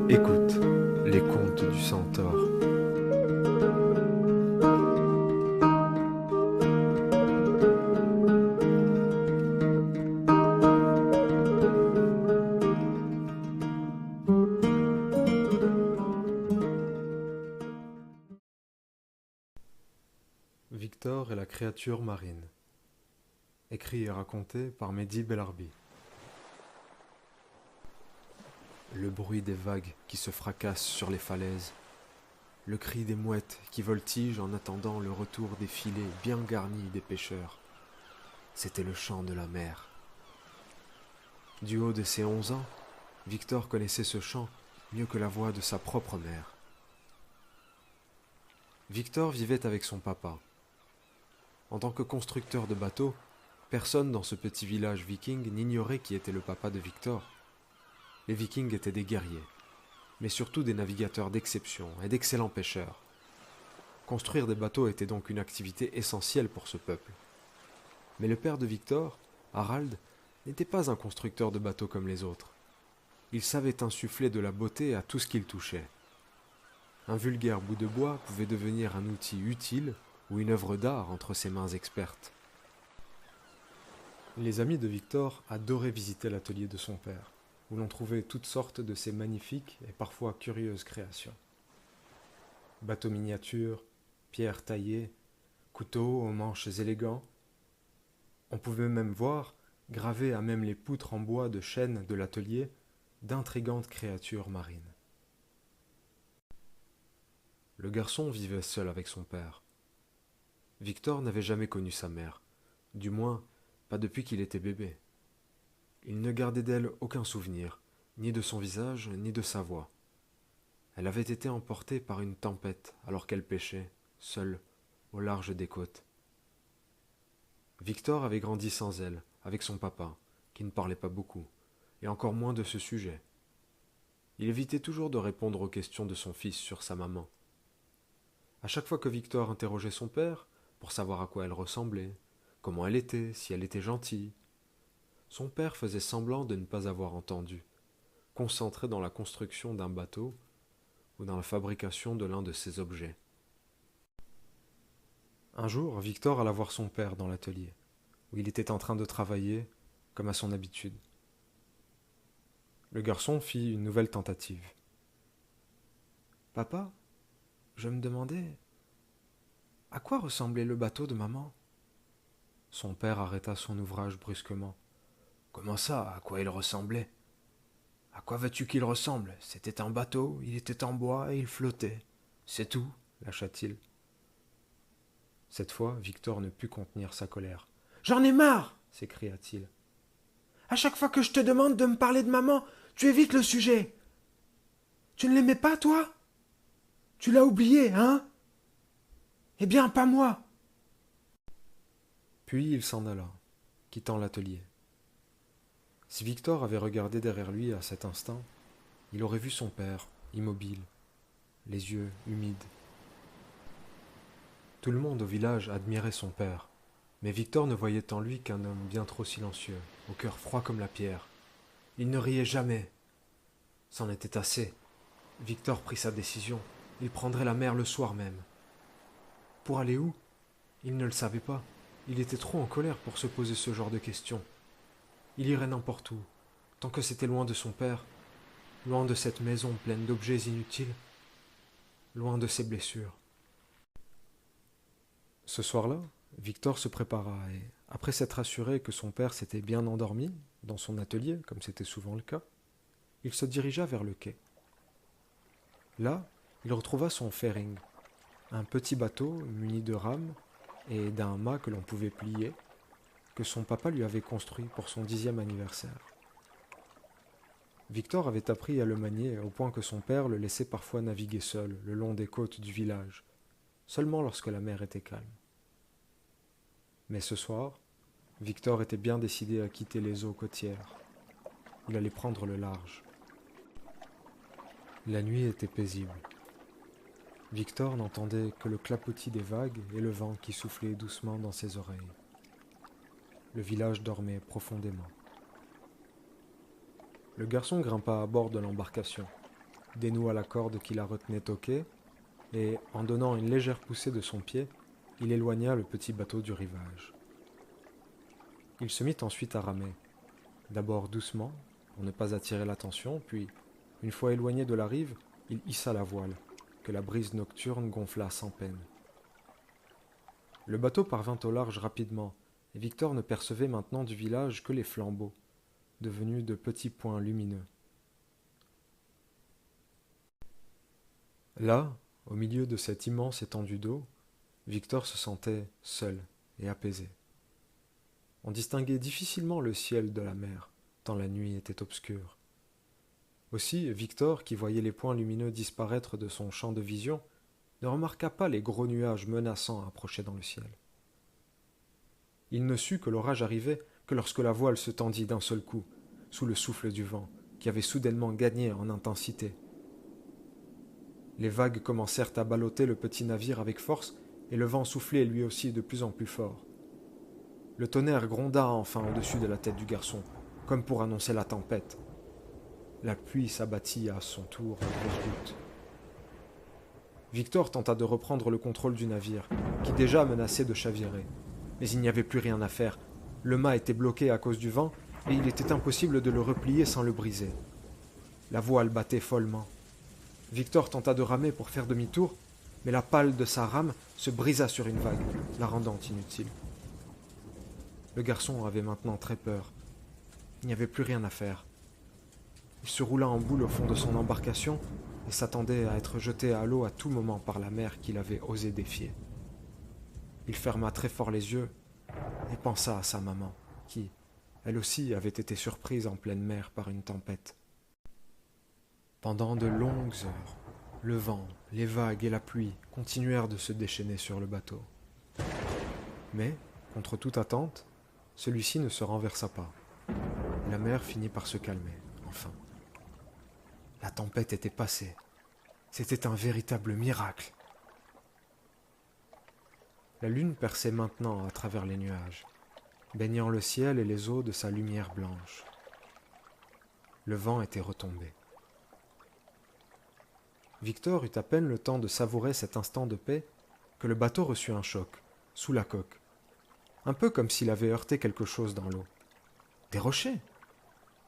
Écoute les contes du centaure. Victor et la créature marine. Écrit et raconté par Mehdi Belarbi. Le bruit des vagues qui se fracassent sur les falaises, le cri des mouettes qui voltigent en attendant le retour des filets bien garnis des pêcheurs. C'était le chant de la mer. Du haut de ses 11 ans, Victor connaissait ce chant mieux que la voix de sa propre mère. Victor vivait avec son papa. En tant que constructeur de bateaux, personne dans ce petit village viking n'ignorait qui était le papa de Victor. Les Vikings étaient des guerriers, mais surtout des navigateurs d'exception et d'excellents pêcheurs. Construire des bateaux était donc une activité essentielle pour ce peuple. Mais le père de Victor, Harald, n'était pas un constructeur de bateaux comme les autres. Il savait insuffler de la beauté à tout ce qu'il touchait. Un vulgaire bout de bois pouvait devenir un outil utile ou une œuvre d'art entre ses mains expertes. Les amis de Victor adoraient visiter l'atelier de son père, où l'on trouvait toutes sortes de ces magnifiques et parfois curieuses créations. Bateaux miniatures, pierres taillées, couteaux aux manches élégants. On pouvait même voir, gravées à même les poutres en bois de chêne de l'atelier, d'intrigantes créatures marines. Le garçon vivait seul avec son père. Victor n'avait jamais connu sa mère, du moins pas depuis qu'il était bébé. Il ne gardait d'elle aucun souvenir, ni de son visage, ni de sa voix. Elle avait été emportée par une tempête alors qu'elle pêchait, seule, au large des côtes. Victor avait grandi sans elle, avec son papa, qui ne parlait pas beaucoup, et encore moins de ce sujet. Il évitait toujours de répondre aux questions de son fils sur sa maman. À chaque fois que Victor interrogeait son père, pour savoir à quoi elle ressemblait, comment elle était, si elle était gentille, son père faisait semblant de ne pas avoir entendu, concentré dans la construction d'un bateau ou dans la fabrication de l'un de ses objets. Un jour, Victor alla voir son père dans l'atelier, où il était en train de travailler, comme à son habitude. Le garçon fit une nouvelle tentative. Papa, je me demandais, à quoi ressemblait le bateau de maman? Son père arrêta son ouvrage brusquement. Comment ça, à quoi il ressemblait? À quoi veux-tu qu'il ressemble? C'était un bateau, il était en bois et il flottait. C'est tout, lâcha-t-il. Cette fois, Victor ne put contenir sa colère. J'en ai marre, s'écria-t-il. À chaque fois que je te demande de me parler de maman, tu évites le sujet. Tu ne l'aimais pas, toi? Tu l'as oublié, hein? Eh bien, pas moi. Puis il s'en alla, quittant l'atelier. Si Victor avait regardé derrière lui à cet instant, il aurait vu son père, immobile, les yeux humides. Tout le monde au village admirait son père, mais Victor ne voyait en lui qu'un homme bien trop silencieux, au cœur froid comme la pierre. Il ne riait jamais. C'en était assez. Victor prit sa décision. Il prendrait la mer le soir même. Pour aller où? Il ne le savait pas. Il était trop en colère pour se poser ce genre de questions. Il irait n'importe où, tant que c'était loin de son père, loin de cette maison pleine d'objets inutiles, loin de ses blessures. Ce soir-là, Victor se prépara et, après s'être assuré que son père s'était bien endormi dans son atelier, comme c'était souvent le cas, il se dirigea vers le quai. Là, il retrouva son fairing, un petit bateau muni de rames et d'un mât que l'on pouvait plier, que son papa lui avait construit pour son 10e anniversaire. Victor avait appris à le manier au point que son père le laissait parfois naviguer seul le long des côtes du village, seulement lorsque la mer était calme. Mais ce soir, Victor était bien décidé à quitter les eaux côtières. Il allait prendre le large. La nuit était paisible. Victor n'entendait que le clapotis des vagues et le vent qui soufflait doucement dans ses oreilles. Le village dormait profondément. Le garçon grimpa à bord de l'embarcation, dénoua la corde qui la retenait au quai, et, en donnant une légère poussée de son pied, il éloigna le petit bateau du rivage. Il se mit ensuite à ramer, d'abord doucement, pour ne pas attirer l'attention, puis, une fois éloigné de la rive, il hissa la voile, que la brise nocturne gonfla sans peine. Le bateau parvint au large rapidement, et Victor ne percevait maintenant du village que les flambeaux, devenus de petits points lumineux. Là, au milieu de cette immense étendue d'eau, Victor se sentait seul et apaisé. On distinguait difficilement le ciel de la mer, tant la nuit était obscure. Aussi, Victor, qui voyait les points lumineux disparaître de son champ de vision, ne remarqua pas les gros nuages menaçants approcher dans le ciel. Il ne sut que l'orage arrivait que lorsque la voile se tendit d'un seul coup, sous le souffle du vent, qui avait soudainement gagné en intensité. Les vagues commencèrent à ballotter le petit navire avec force, et le vent soufflait lui aussi de plus en plus fort. Le tonnerre gronda enfin au-dessus de la tête du garçon, comme pour annoncer la tempête. La pluie s'abattit à son tour en grosses gouttes. Victor tenta de reprendre le contrôle du navire, qui déjà menaçait de chavirer. Mais il n'y avait plus rien à faire. Le mât était bloqué à cause du vent, et il était impossible de le replier sans le briser. La voile battait follement. Victor tenta de ramer pour faire demi-tour, mais la pale de sa rame se brisa sur une vague, la rendant inutile. Le garçon avait maintenant très peur. Il n'y avait plus rien à faire. Il se roula en boule au fond de son embarcation et s'attendait à être jeté à l'eau à tout moment par la mer qu'il avait osé défier. Il ferma très fort les yeux et pensa à sa maman, qui, elle aussi, avait été surprise en pleine mer par une tempête. Pendant de longues heures, le vent, les vagues et la pluie continuèrent de se déchaîner sur le bateau. Mais, contre toute attente, celui-ci ne se renversa pas. La mer finit par se calmer, enfin. La tempête était passée. C'était un véritable miracle. La lune perçait maintenant à travers les nuages, baignant le ciel et les eaux de sa lumière blanche. Le vent était retombé. Victor eut à peine le temps de savourer cet instant de paix que le bateau reçut un choc, sous la coque, un peu comme s'il avait heurté quelque chose dans l'eau. Des rochers,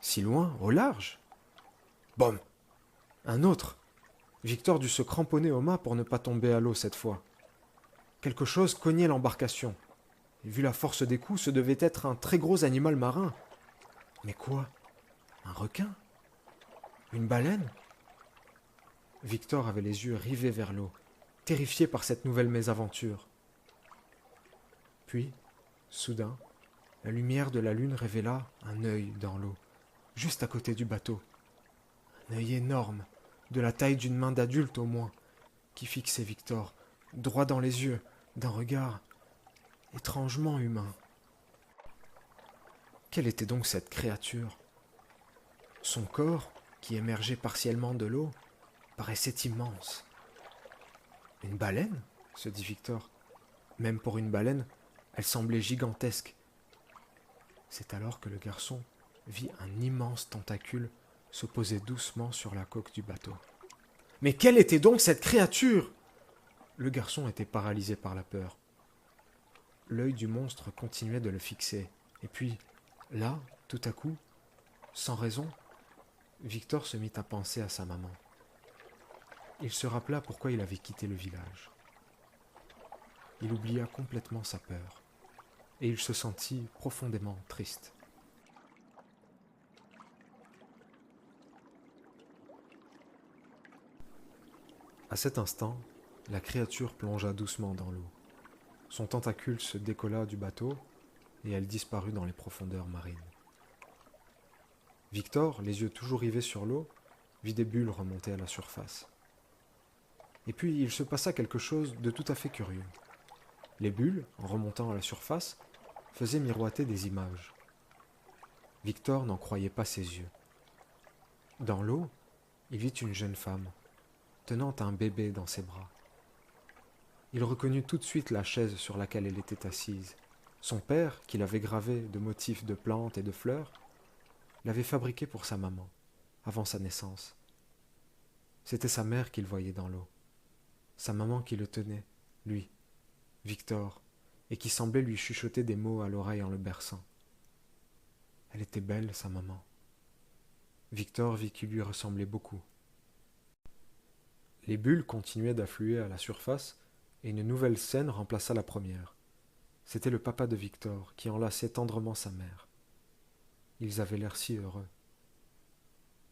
si loin, au large. Bom! Un autre. Victor dut se cramponner au mât pour ne pas tomber à l'eau cette fois. Quelque chose cognait l'embarcation. Et vu la force des coups, ce devait être un très gros animal marin. Mais quoi? Un requin? Une baleine? Victor avait les yeux rivés vers l'eau, terrifié par cette nouvelle mésaventure. Puis, soudain, la lumière de la lune révéla un œil dans l'eau, juste à côté du bateau. Un œil énorme, de la taille d'une main d'adulte au moins, qui fixait Victor, droit dans les yeux, d'un regard étrangement humain. Quelle était donc cette créature? Son corps, qui émergeait partiellement de l'eau, paraissait immense. Une baleine? Se dit Victor. Même pour une baleine, elle semblait gigantesque. C'est alors que le garçon vit un immense tentacule se poser doucement sur la coque du bateau. Mais quelle était donc cette créature? Le garçon était paralysé par la peur. L'œil du monstre continuait de le fixer. Et puis, là, tout à coup, sans raison, Victor se mit à penser à sa maman. Il se rappela pourquoi il avait quitté le village. Il oublia complètement sa peur, et il se sentit profondément triste. À cet instant, la créature plongea doucement dans l'eau. Son tentacule se décolla du bateau, et elle disparut dans les profondeurs marines. Victor, les yeux toujours rivés sur l'eau, vit des bulles remonter à la surface. Et puis il se passa quelque chose de tout à fait curieux. Les bulles, en remontant à la surface, faisaient miroiter des images. Victor n'en croyait pas ses yeux. Dans l'eau, il vit une jeune femme, tenant un bébé dans ses bras. Il reconnut tout de suite la chaise sur laquelle elle était assise. Son père, qui l'avait gravée de motifs de plantes et de fleurs, l'avait fabriquée pour sa maman, avant sa naissance. C'était sa mère qu'il voyait dans l'eau, sa maman qui le tenait, lui, Victor, et qui semblait lui chuchoter des mots à l'oreille en le berçant. Elle était belle, sa maman. Victor vit qu'il lui ressemblait beaucoup. Les bulles continuaient d'affluer à la surface, et une nouvelle scène remplaça la première. C'était le papa de Victor qui enlaçait tendrement sa mère. Ils avaient l'air si heureux.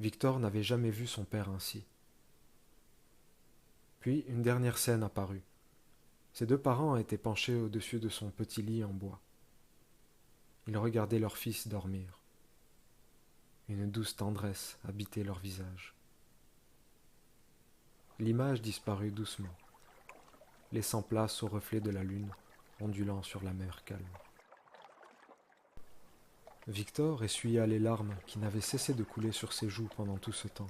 Victor n'avait jamais vu son père ainsi. Puis une dernière scène apparut. Ses deux parents étaient penchés au-dessus de son petit lit en bois. Ils regardaient leur fils dormir. Une douce tendresse habitait leur visage. L'image disparut doucement, laissant place au reflet de la lune ondulant sur la mer calme. Victor essuya les larmes qui n'avaient cessé de couler sur ses joues pendant tout ce temps.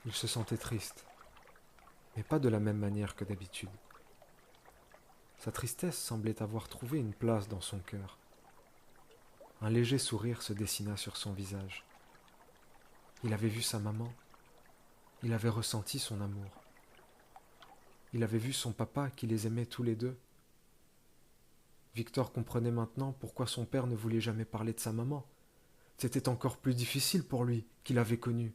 Il se sentait triste, mais pas de la même manière que d'habitude. Sa tristesse semblait avoir trouvé une place dans son cœur. Un léger sourire se dessina sur son visage. Il avait vu sa maman. Il avait ressenti son amour. Il avait vu son papa qui les aimait tous les deux. Victor comprenait maintenant pourquoi son père ne voulait jamais parler de sa maman. C'était encore plus difficile pour lui, qu'il avait connue.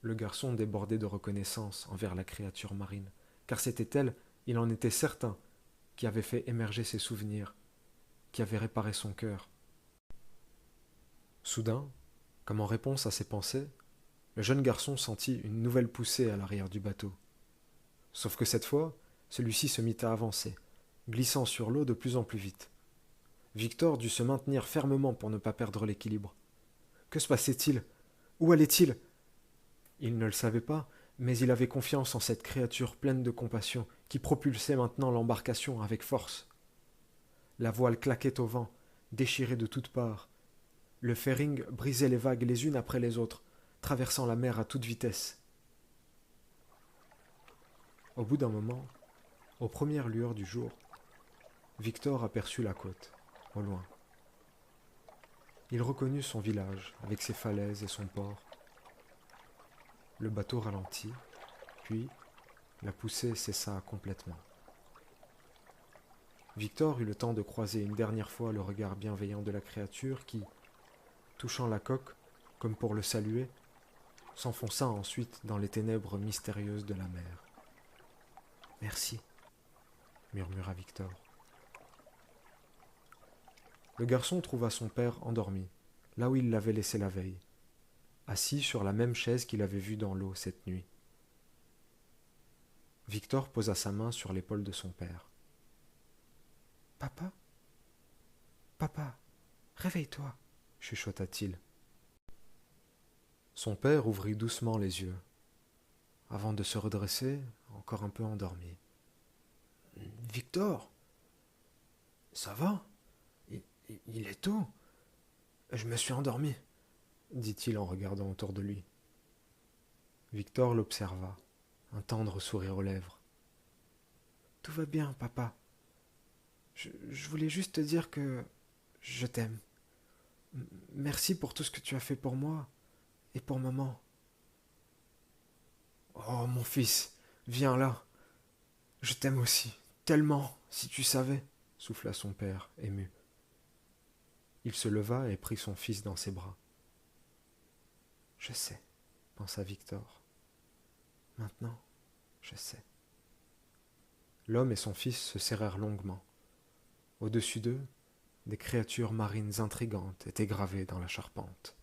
Le garçon débordait de reconnaissance envers la créature marine, car c'était elle, il en était certain, qui avait fait émerger ses souvenirs, qui avait réparé son cœur. Soudain, comme en réponse à ses pensées, le jeune garçon sentit une nouvelle poussée à l'arrière du bateau. Sauf que cette fois, celui-ci se mit à avancer, glissant sur l'eau de plus en plus vite. Victor dut se maintenir fermement pour ne pas perdre l'équilibre. Que se passait-il? Où allait-il? Il ne le savait pas, mais il avait confiance en cette créature pleine de compassion qui propulsait maintenant l'embarcation avec force. La voile claquait au vent, déchirée de toutes parts. Le ferring brisait les vagues les unes après les autres, traversant la mer à toute vitesse. Au bout d'un moment, aux premières lueurs du jour, Victor aperçut la côte, au loin. Il reconnut son village, avec ses falaises et son port. Le bateau ralentit, puis la poussée cessa complètement. Victor eut le temps de croiser une dernière fois le regard bienveillant de la créature qui, touchant la coque, comme pour le saluer, s'enfonça ensuite dans les ténèbres mystérieuses de la mer. « Merci, » murmura Victor. Le garçon trouva son père endormi, là où il l'avait laissé la veille, assis sur la même chaise qu'il avait vue dans l'eau cette nuit. Victor posa sa main sur l'épaule de son père. « Papa ? Papa, réveille-toi » chuchota-t-il. Son père ouvrit doucement les yeux, avant de se redresser, encore un peu endormi. « Victor, ça va ? Il est tôt. Je me suis endormi, » dit-il en regardant autour de lui. Victor l'observa, un tendre sourire aux lèvres. « Tout va bien, papa. Je voulais juste te dire que je t'aime. Merci pour tout ce que tu as fait pour moi et pour maman. »« Oh, mon fils, viens là. Je t'aime aussi, tellement, si tu savais, » souffla son père, ému. Il se leva et prit son fils dans ses bras. « Je sais, » pensa Victor. « Maintenant, je sais. » L'homme et son fils se serrèrent longuement. Au-dessus d'eux, des créatures marines intrigantes étaient gravées dans la charpente.